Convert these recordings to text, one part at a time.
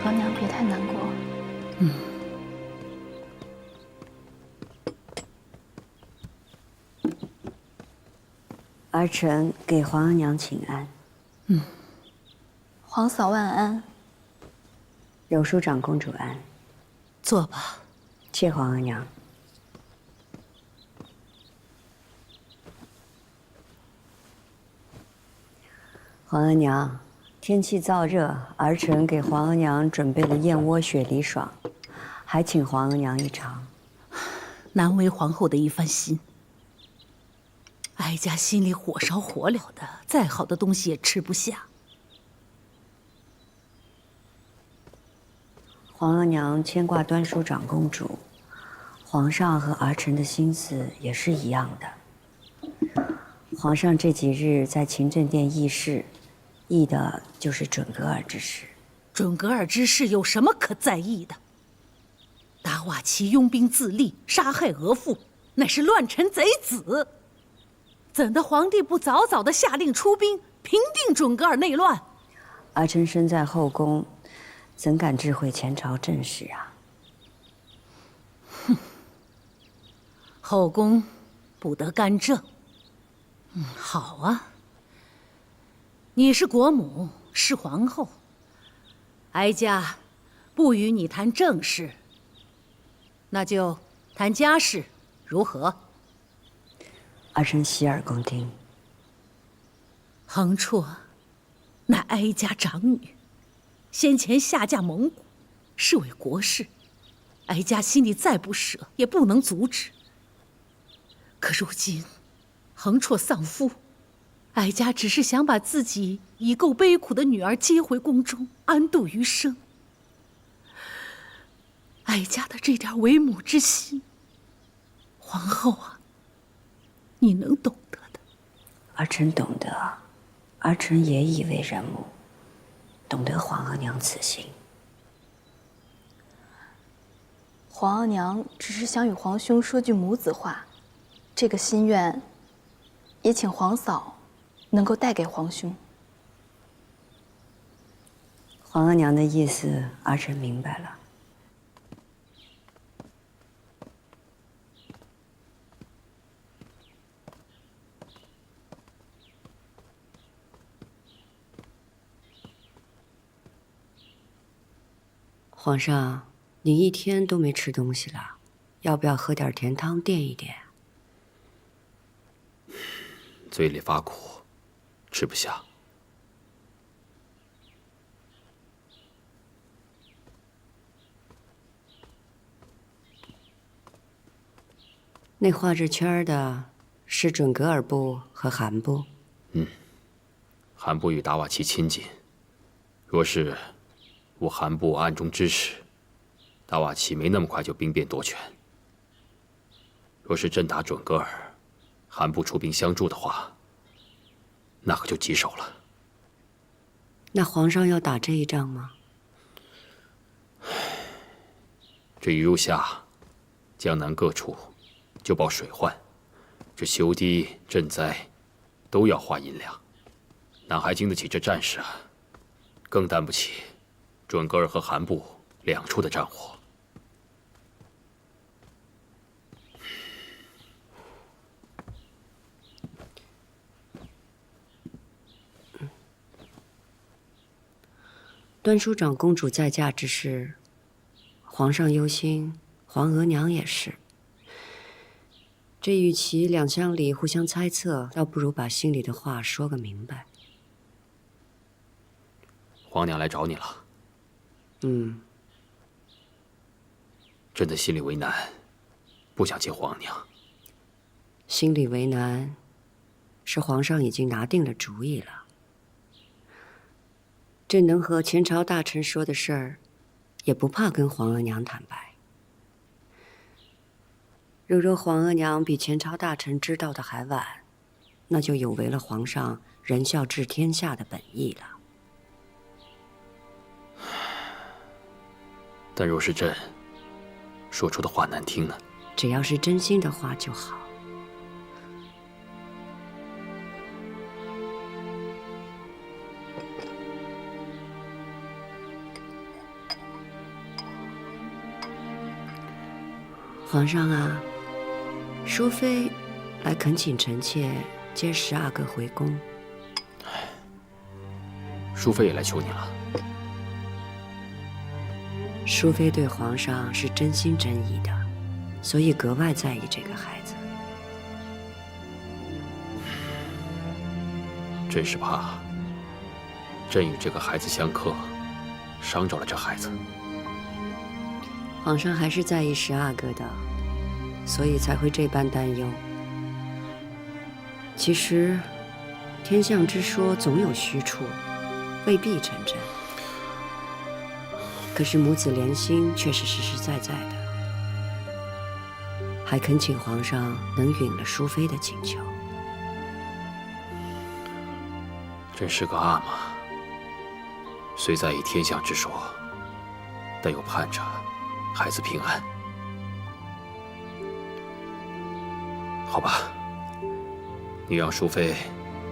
老娘别太难过。儿臣给皇额娘请安。皇嫂万安。柔淑长公主安。坐吧。谢皇额娘。皇额娘，天气燥热，儿臣给皇额娘准备了燕窝雪梨爽，还请皇额娘一尝。难为皇后的一番心。哀家心里火烧火燎的，再好的东西也吃不下。皇额娘牵挂端淑长公主，皇上和儿臣的心思也是一样的。皇上这几日在勤政殿议事，议的就是准格尔之事。准格尔之事有什么可在意的？达瓦齐拥兵自立，杀害额驸，乃是乱臣贼子。怎的皇帝不早早的下令出兵，平定准格尔内乱？儿臣身在后宫，怎敢智慧前朝政事啊？哼，后宫不得干政。好啊。你是国母，是皇后，哀家不与你谈政事，那就谈家事，如何？儿臣洗耳恭听。恒绰乃哀家长女，先前下嫁蒙古，是为国事，哀家心里再不舍，也不能阻止。可如今恒绰丧夫，哀家只是想把自己已够悲苦的女儿接回宫中，安度余生。哀家的这点为母之心，皇后啊，你能懂得的。儿臣懂得，儿臣也已为人母，懂得皇额娘此心。皇额娘只是想与皇兄说句母子话，这个心愿，也请皇嫂能够带给皇兄。皇额娘的意思，儿臣明白了。皇上，你一天都没吃东西了，要不要喝点甜汤垫一垫？嘴里发苦，吃不下。那画着圈的是准格尔部和韩部。韩部与达瓦齐亲近，若是我韩部暗中支持，达瓦齐没那么快就兵变夺权。若是真打准格尔，韩部出兵相助的话，那可就棘手了。那皇上要打这一仗吗？这一入夏，江南各处就报水患，这修堤赈灾都要花银两，哪还经得起这战事啊？更担不起准格尔和韩部两处的战火。端淑长公主再嫁之事，皇上忧心，皇额娘也是。这与其两相里互相猜测，倒不如把心里的话说个明白。皇娘来找你了。朕的心里为难，不想见皇娘。心里为难，是皇上已经拿定了主意了。朕能和前朝大臣说的事儿，也不怕跟皇额娘坦白。若皇额娘比前朝大臣知道的还晚，那就有违了皇上仁孝治天下的本意了。但若是朕说出的话难听呢？只要是真心的话就好。皇上啊，淑妃来恳请臣妾接12个回宫。淑妃也来求你了。淑妃对皇上是真心真意的，所以格外在意这个孩子。朕是怕朕与这个孩子相克，伤着了这孩子。皇上还是在意12个的，所以才会这般担忧。其实，天象之说总有虚处，未必成真。可是母子连心却是实实在在的，还恳请皇上能允了淑妃的请求。朕是个阿玛，虽在意天象之说，但又盼着孩子平安。好吧，你让淑妃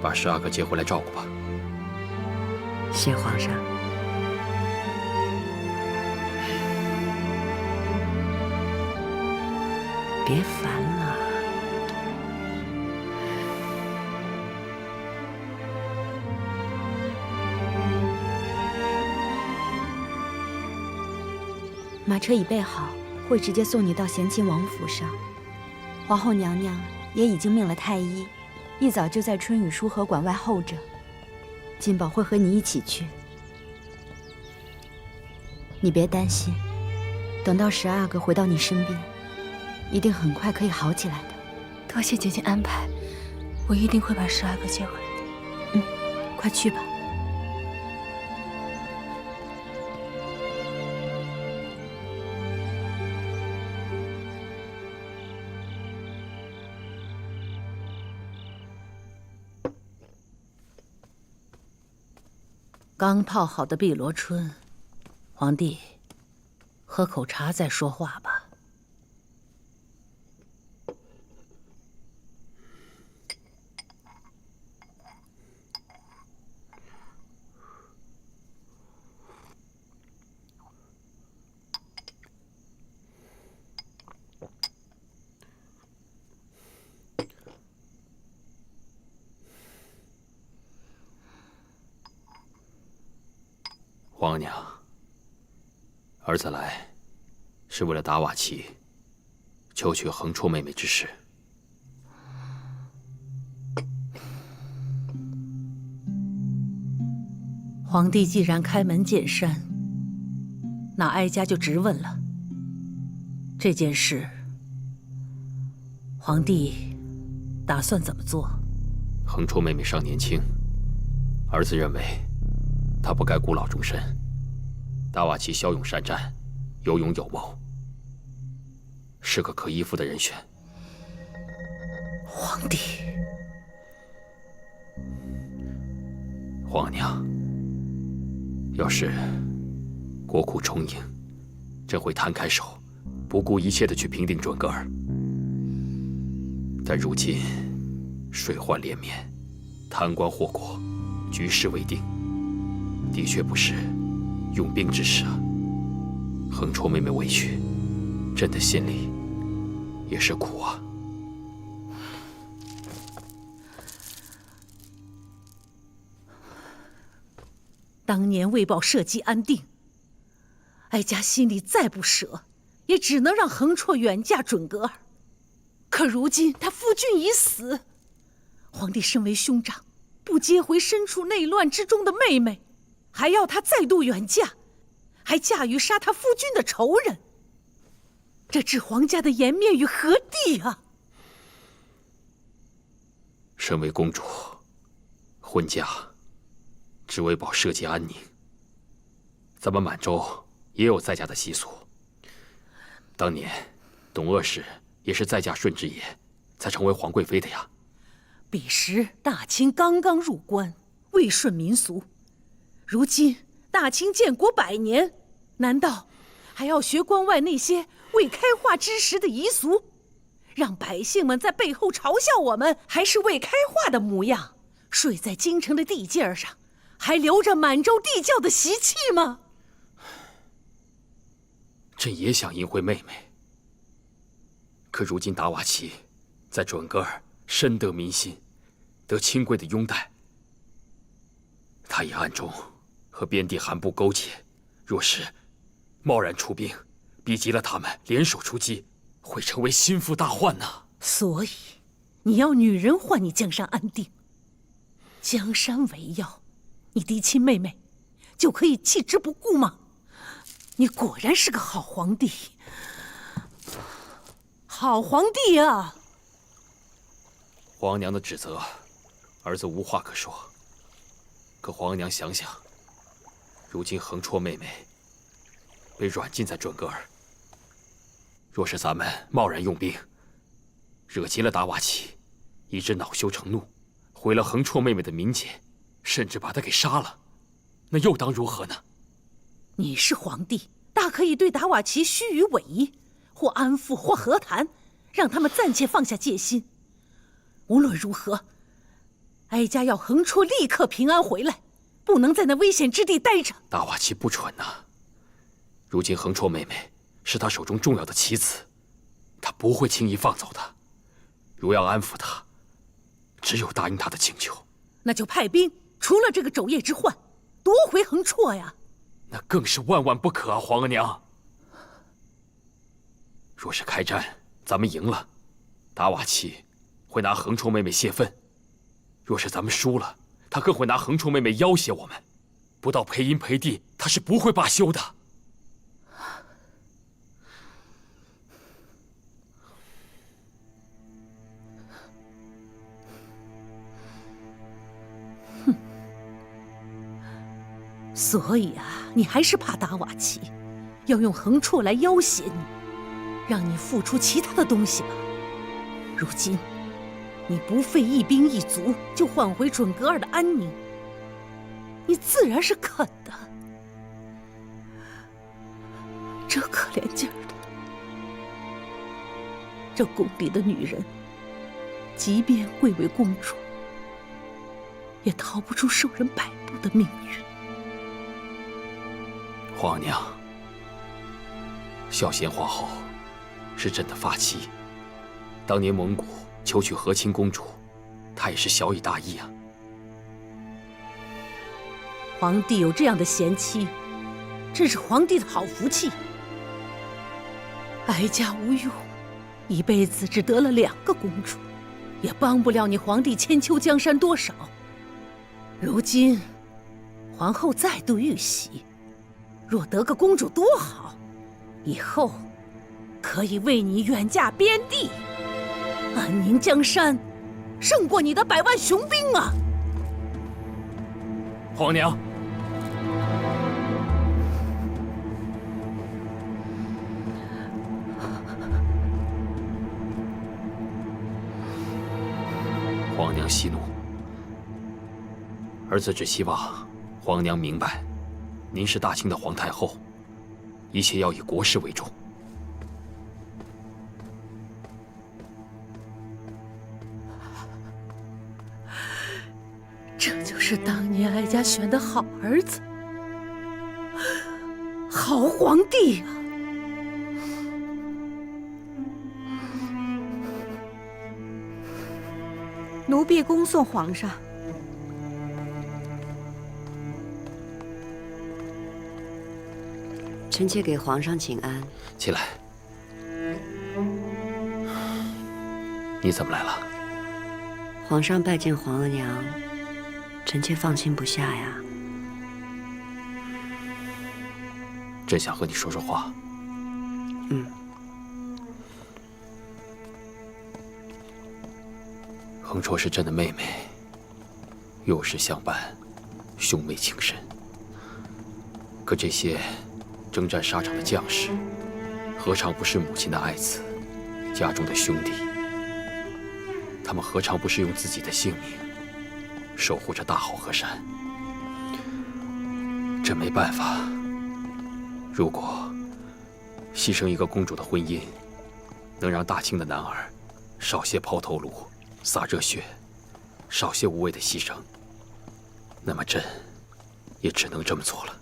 把12个接回来照顾吧。谢皇上。别烦了。马车已备好，会直接送你到咸亲王府上。皇后娘娘也已经命了太医，一早就在春雨书河馆外候着。金宝会和你一起去，你别担心，等到12个回到你身边，一定很快可以好起来的。多谢姐姐安排，我一定会把12个接回来的。快去吧。刚泡好的碧螺春，皇帝，喝口茶再说话吧。皇娘，儿子来是为了达瓦齐求娶横绰妹妹之事。皇帝既然开门见山，那哀家就直问了。这件事，皇帝打算怎么做？横绰妹妹尚年轻，儿子认为她不该孤老终身。达瓦齐骁勇善战，有勇有谋，是个可依附的人选。皇帝，皇娘，要是国库充盈，朕会摊开手，不顾一切的去平定准噶尔。但如今水患连绵，贪官祸国，局势未定，的确不是用兵之时啊。横绰妹妹委屈，朕的心里也是苦啊。当年为报社稷安定，哀家心里再不舍，也只能让横绰远嫁准噶尔。可如今他夫君已死，皇帝身为兄长，不接回身处内乱之中的妹妹，还要她再度远嫁，还嫁与杀他夫君的仇人，这置皇家的颜面于何地啊？身为公主，婚嫁只为保社稷安宁。咱们满洲也有再嫁的习俗。当年董鄂氏也是再嫁顺治爷，才成为皇贵妃的呀。彼时大清刚刚入关，未顺民俗。如今大清建国100年，难道还要学关外那些未开化之时的遗俗，让百姓们在背后嘲笑我们还是未开化的模样？睡在京城的地界上，还留着满洲地教的习气吗？朕也想迎回妹妹，可如今达瓦齐在准噶尔深得民心，得亲贵的拥戴。他已暗中和边地汗部勾结，若是贸然出兵，逼急了他们联手出击，会成为心腹大患呐。所以，你要女人换你江山安定，江山为要，你嫡亲妹妹就可以弃之不顾吗？你果然是个好皇帝，好皇帝啊！皇娘的指责，儿子无话可说。可皇娘想想，如今横绰妹妹被软禁在准噶尔，若是咱们贸然用兵，惹急了达瓦齐，以致恼羞成怒，毁了横绰妹妹的名节，甚至把她给杀了，那又当如何呢？你是皇帝，大可以对达瓦齐虚与委蛇，或安抚，或和谈，让他们暂且放下戒心。无论如何，哀家要横绰立刻平安回来，不能在那危险之地待着。达瓦齐不蠢呐，如今横绰妹妹是他手中重要的棋子，他不会轻易放走的。如要安抚他，只有答应他的请求。那就派兵除了这个昼夜之患，夺回横绰呀！那更是万万不可啊，皇额娘。若是开战，咱们赢了，达瓦齐会拿横绰妹妹泄愤；若是咱们输了，他更会拿横绰妹妹要挟我们。不到赔银赔地，他是不会罢休的。所以啊，你还是怕达瓦齐，要用横绰来要挟你，让你付出其他的东西吧。如今，你不费一兵一卒就换回准噶尔的安宁，你自然是肯的。这可怜劲儿的，这宫里的女人，即便贵为公主，也逃不出受人摆布的命运。皇娘，孝贤皇后是朕的发妻，当年蒙古求娶和亲公主，她也是小以大义啊。皇帝有这样的贤妻，真是皇帝的好福气。哀家无用，一辈子只得了2个公主，也帮不了你皇帝千秋江山多少。如今皇后再度遇喜，若得个公主多好，以后可以为你远嫁边地，安宁江山，胜过你的100万雄兵啊！皇娘，皇娘息怒，儿子只希望皇娘明白，您是大清的皇太后，一切要以国事为重。这就是当年哀家选的好儿子，好皇帝啊！奴婢恭送皇上。臣妾给皇上请安。起来，你怎么来了？皇上拜见皇额娘，臣妾放心不下呀。朕想和你说说话。横绰是朕的妹妹，幼时相伴，兄妹情深。可这些征战沙场的将士，何尝不是母亲的爱子，家中的兄弟？他们何尝不是用自己的性命守护着大好河山？朕没办法。如果牺牲一个公主的婚姻，能让大清的男儿少些抛头颅、洒热血，少些无谓的牺牲，那么朕也只能这么做了。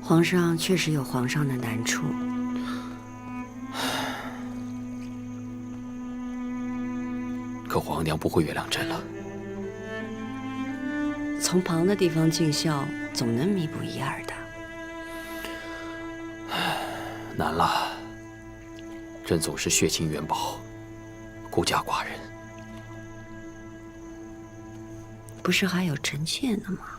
皇上确实有皇上的难处，可皇娘不会原谅朕了。从旁的地方尽孝，总能弥补一二的。难了，朕总是血亲元宝，孤家寡人。不是还有臣妾呢吗？